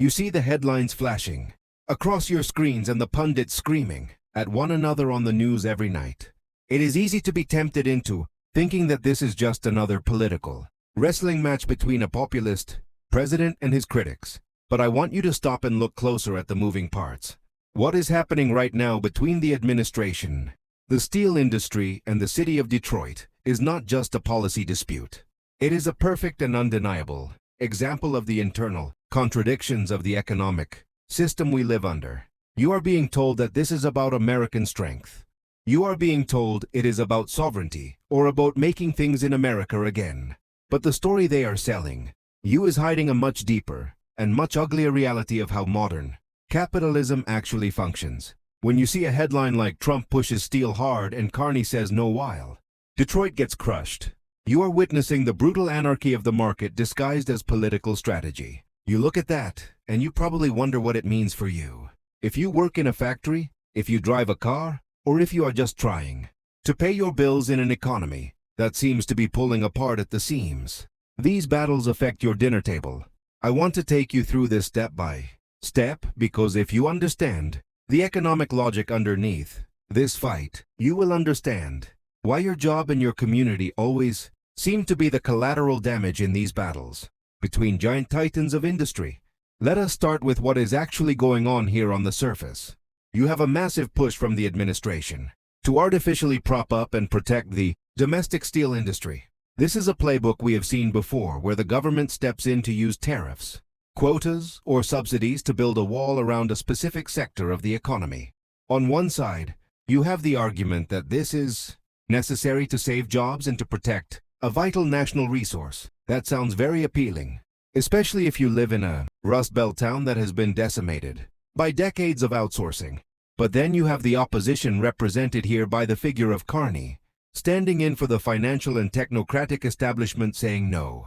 You see the headlines flashing across your screens and the pundits screaming at one another on the news every night. It is easy to be tempted into thinking that this is just another political wrestling match between a populist president and his critics. But I want you to stop and look closer at the moving parts. What is happening right now between the administration, the steel industry, and the city of Detroit is not just a policy dispute. It is a perfect and undeniable example of the internal contradictions of the economic system we live under. You are being told that this is about American strength. You are being told it is about sovereignty or about making things in America again. But the story they are selling you is hiding a much deeper and much uglier reality of how modern capitalism actually functions. When you see a headline like "Trump pushes steel hard and Carney says no while Detroit gets crushed," you are witnessing the brutal anarchy of the market disguised as political strategy. You look at that, and you probably wonder what it means for you. If you work in a factory, if you drive a car, or if you are just trying to pay your bills in an economy that seems to be pulling apart at the seams. These battles affect your dinner table. I want to take you through this step by step because if you understand the economic logic underneath this fight, you will understand why your job and your community always seem to be the collateral damage in these battles between giant titans of industry. Let us start with what is actually going on here on the surface. You have a massive push from the administration to artificially prop up and protect the domestic steel industry. This is a playbook we have seen before where the government steps in to use tariffs, quotas, or subsidies to build a wall around a specific sector of the economy. On one side, you have the argument that this is necessary to save jobs and to protect a vital national resource. That sounds very appealing, especially if you live in a Rust Belt town that has been decimated by decades of outsourcing. But then you have the opposition represented here by the figure of Carney, standing in for the financial and technocratic establishment saying no.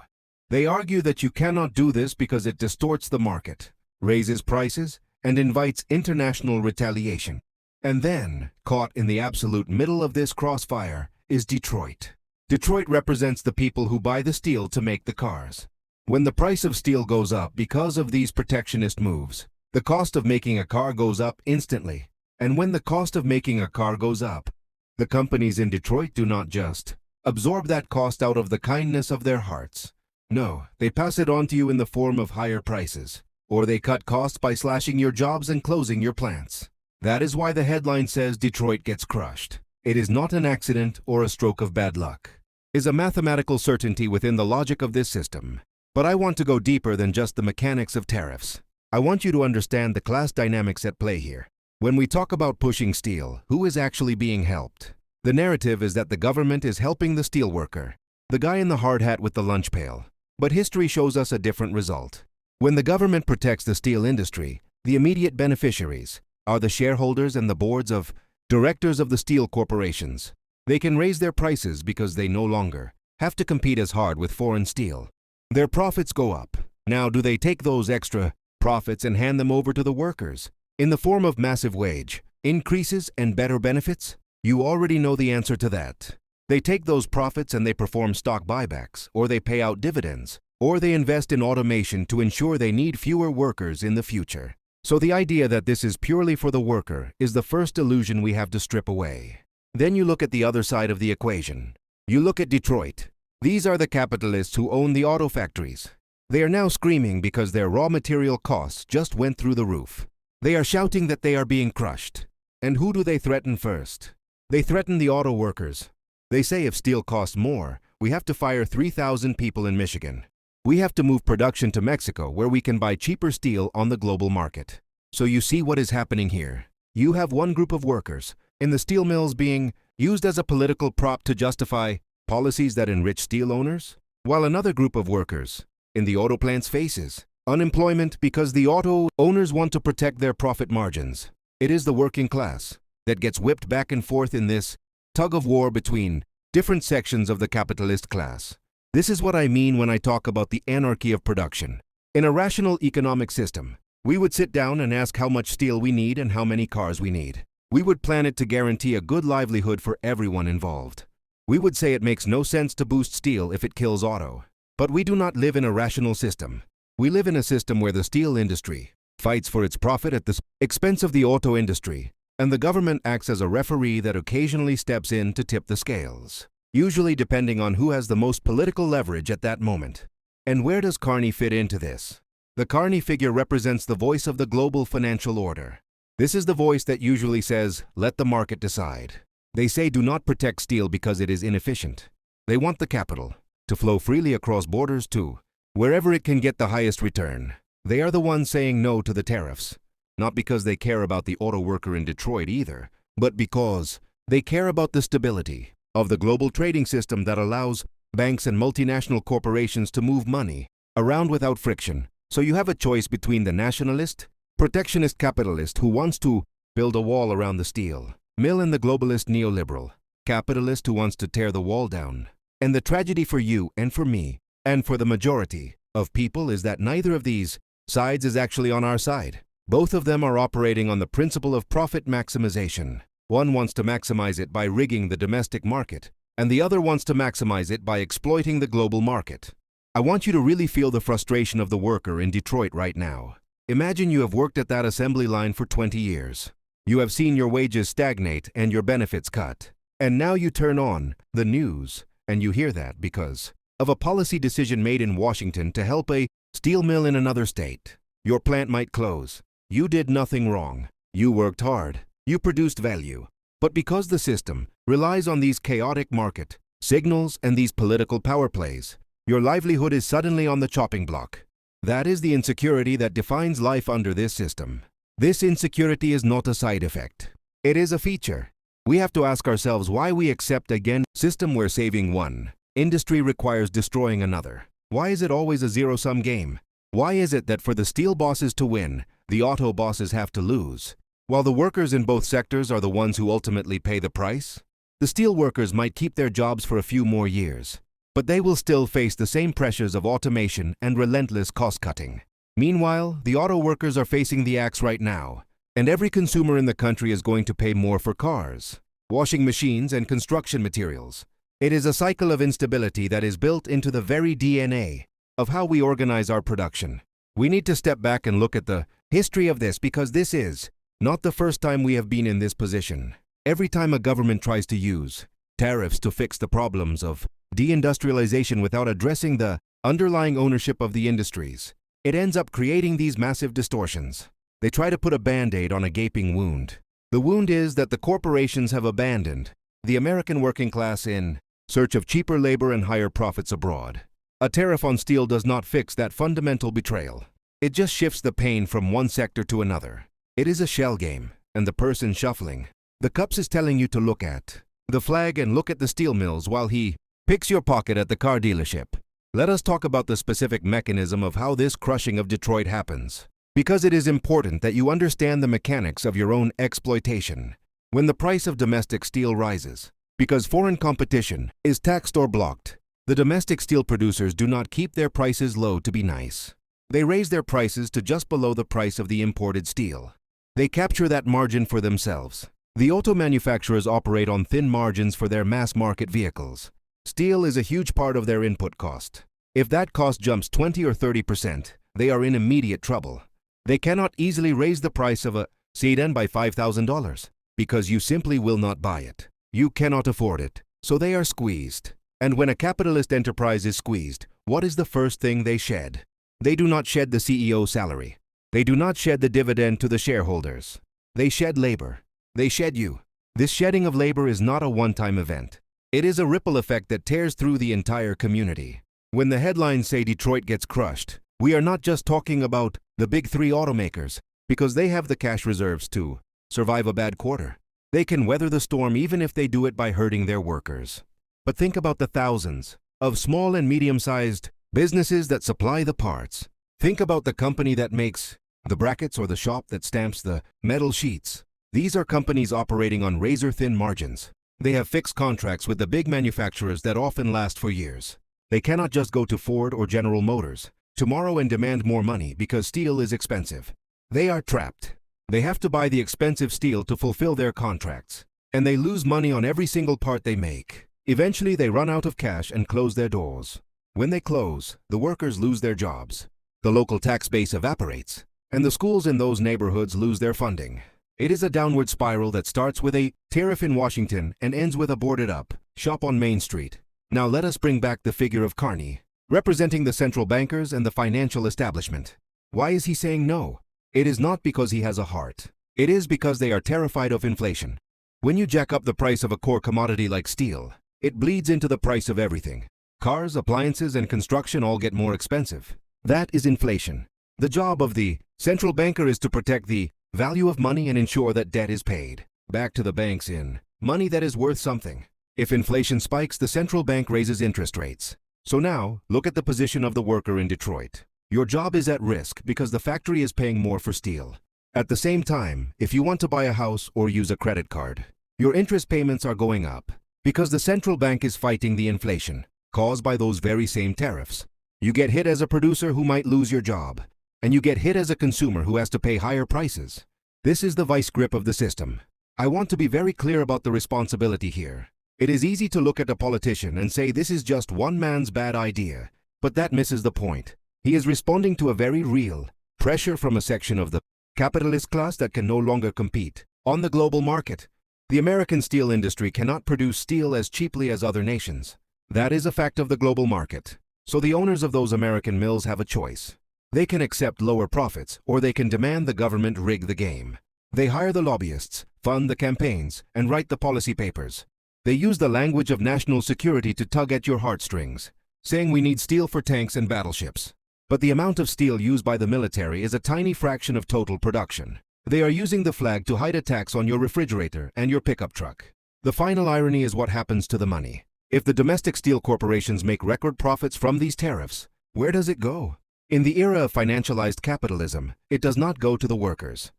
They argue that you cannot do this because it distorts the market, raises prices, and invites international retaliation. And then, caught in the absolute middle of this crossfire, is Detroit. Detroit represents the people who buy the steel to make the cars. When the price of steel goes up because of these protectionist moves, the cost of making a car goes up instantly. And when the cost of making a car goes up, the companies in Detroit do not just absorb that cost out of the kindness of their hearts. No, they pass it on to you in the form of higher prices, or they cut costs by slashing your jobs and closing your plants. That is why the headline says Detroit gets crushed. It is not an accident or a stroke of bad luck. It is a mathematical certainty within the logic of this system. But I want to go deeper than just the mechanics of tariffs. I want you to understand the class dynamics at play here. When we talk about pushing steel, who is actually being helped? The narrative is that the government is helping the steel worker, the guy in the hard hat with the lunch pail. But history shows us a different result. When the government protects the steel industry, the immediate beneficiaries are the shareholders and the boards of directors of the steel corporations. They can raise their prices because they no longer have to compete as hard with foreign steel. Their profits go up. Now, do they take those extra profits and hand them over to the workers in the form of massive wage increases and better benefits? You already know the answer to that. They take those profits and they perform stock buybacks, or they pay out dividends, or they invest in automation to ensure they need fewer workers in the future. So the idea that this is purely for the worker is the first illusion we have to strip away. Then you look at the other side of the equation. You look at Detroit. These are the capitalists who own the auto factories. They are now screaming because their raw material costs just went through the roof. They are shouting that they are being crushed. And who do they threaten first? They threaten the auto workers. They say if steel costs more, we have to fire 3,000 people in Michigan. We have to move production to Mexico where we can buy cheaper steel on the global market. So you see what is happening here. You have one group of workers in the steel mills being used as a political prop to justify policies that enrich steel owners, while another group of workers in the auto plants faces unemployment because the auto owners want to protect their profit margins. It is the working class that gets whipped back and forth in this tug of war between different sections of the capitalist class. This is what I mean when I talk about the anarchy of production. In a rational economic system, we would sit down and ask how much steel we need and how many cars we need. We would plan it to guarantee a good livelihood for everyone involved. We would say it makes no sense to boost steel if it kills auto. But we do not live in a rational system. We live in a system where the steel industry fights for its profit at the expense of the auto industry, and the government acts as a referee that occasionally steps in to tip the scales, usually depending on who has the most political leverage at that moment. And where does Carney fit into this? The Carney figure represents the voice of the global financial order. This is the voice that usually says, let the market decide. They say do not protect steel because it is inefficient. They want the capital to flow freely across borders to wherever it can get the highest return. They are the ones saying no to the tariffs, not because they care about the auto worker in Detroit either, but because they care about the stability of the global trading system that allows banks and multinational corporations to move money around without friction. So you have a choice between the nationalist, protectionist capitalist who wants to build a wall around the steel mill and the globalist neoliberal capitalist who wants to tear the wall down. And the tragedy for you and for me and for the majority of people is that neither of these sides is actually on our side. Both of them are operating on the principle of profit maximization. One wants to maximize it by rigging the domestic market, and the other wants to maximize it by exploiting the global market. I want you to really feel the frustration of the worker in Detroit right now. Imagine you have worked at that assembly line for 20 years. You have seen your wages stagnate and your benefits cut. And now you turn on the news and you hear that because of a policy decision made in Washington to help a steel mill in another state. Your plant might close. You did nothing wrong. You worked hard. You produced value. But because the system relies on these chaotic market signals and these political power plays, your livelihood is suddenly on the chopping block. That is the insecurity that defines life under this system. This insecurity is not a side effect. It is a feature. We have to ask ourselves why we accept again a system where saving one industry requires destroying another. Why is it always a zero-sum game? Why is it that for the steel bosses to win, the auto bosses have to lose, while the workers in both sectors are the ones who ultimately pay the price? The steel workers might keep their jobs for a few more years, but they will still face the same pressures of automation and relentless cost-cutting. Meanwhile, the auto workers are facing the axe right now, and every consumer in the country is going to pay more for cars, washing machines, and construction materials. It is a cycle of instability that is built into the very DNA of how we organize our production. We need to step back and look at the history of this because this is not the first time we have been in this position. Every time a government tries to use tariffs to fix the problems of deindustrialization without addressing the underlying ownership of the industries, it ends up creating these massive distortions. They try to put a band-aid on a gaping wound. The wound is that the corporations have abandoned the American working class in search of cheaper labor and higher profits abroad. A tariff on steel does not fix that fundamental betrayal. It just shifts the pain from one sector to another. It is a shell game, and the person shuffling the cups is telling you to look at the flag and look at the steel mills while he picks your pocket at the car dealership. Let us talk about the specific mechanism of how this crushing of Detroit happens, because it is important that you understand the mechanics of your own exploitation. When the price of domestic steel rises, because foreign competition is taxed or blocked, the domestic steel producers do not keep their prices low to be nice. They raise their prices to just below the price of the imported steel. They capture that margin for themselves. The auto manufacturers operate on thin margins for their mass market vehicles. Steel is a huge part of their input cost. If that cost jumps 20 or 30%, they are in immediate trouble. They cannot easily raise the price of a sedan by $5,000 because you simply will not buy it. You cannot afford it, so they are squeezed. And when a capitalist enterprise is squeezed, what is the first thing they shed? They do not shed the CEO's salary. They do not shed the dividend to the shareholders. They shed labor. They shed you. This shedding of labor is not a one-time event. It is a ripple effect that tears through the entire community. When the headlines say Detroit gets crushed, we are not just talking about the big three automakers, because they have the cash reserves to survive a bad quarter. They can weather the storm even if they do it by hurting their workers. But think about the thousands of small and medium-sized businesses that supply the parts. Think about the company that makes the brackets or the shop that stamps the metal sheets. These are companies operating on razor-thin margins. They have fixed contracts with the big manufacturers that often last for years. They cannot just go to Ford or General Motors tomorrow and demand more money because steel is expensive. They are trapped. They have to buy the expensive steel to fulfill their contracts, and they lose money on every single part they make. Eventually, they run out of cash and close their doors. When they close, the workers lose their jobs. the local tax base evaporates, and the schools in those neighborhoods lose their funding. It is a downward spiral that starts with a tariff in Washington and ends with a boarded-up shop on Main Street. Now let us bring back the figure of Carney, representing the central bankers and the financial establishment. Why is he saying no? It is not because he has a heart. It is because they are terrified of inflation. When you jack up the price of a core commodity like steel, it bleeds into the price of everything. Cars, appliances, and construction all get more expensive. That is inflation. The job of the central banker is to protect the value of money and ensure that debt is paid back to the banks in money that is worth something. If inflation spikes, the central bank raises interest rates. So now, look at the position of the worker in Detroit. Your job is at risk because the factory is paying more for steel. At the same time, if you want to buy a house or use a credit card, your interest payments are going up because the central bank is fighting the inflation caused by those very same tariffs. You get hit as a producer who might lose your job, and you get hit as a consumer who has to pay higher prices. This is the vice grip of the system. I want to be very clear about the responsibility here. It is easy to look at a politician and say this is just one man's bad idea, but that misses the point. He is responding to a very real pressure from a section of the capitalist class that can no longer compete on the global market. The American steel industry cannot produce steel as cheaply as other nations. That is a fact of the global market. So the owners of those American mills have a choice. They can accept lower profits, or they can demand the government rig the game. They hire the lobbyists, fund the campaigns, and write the policy papers. They use the language of national security to tug at your heartstrings, saying we need steel for tanks and battleships. But the amount of steel used by the military is a tiny fraction of total production. They are using the flag to hide attacks on your refrigerator and your pickup truck. The final irony is what happens to the money. If the domestic steel corporations make record profits from these tariffs, where does it go? In the era of financialized capitalism, it does not go to the workers.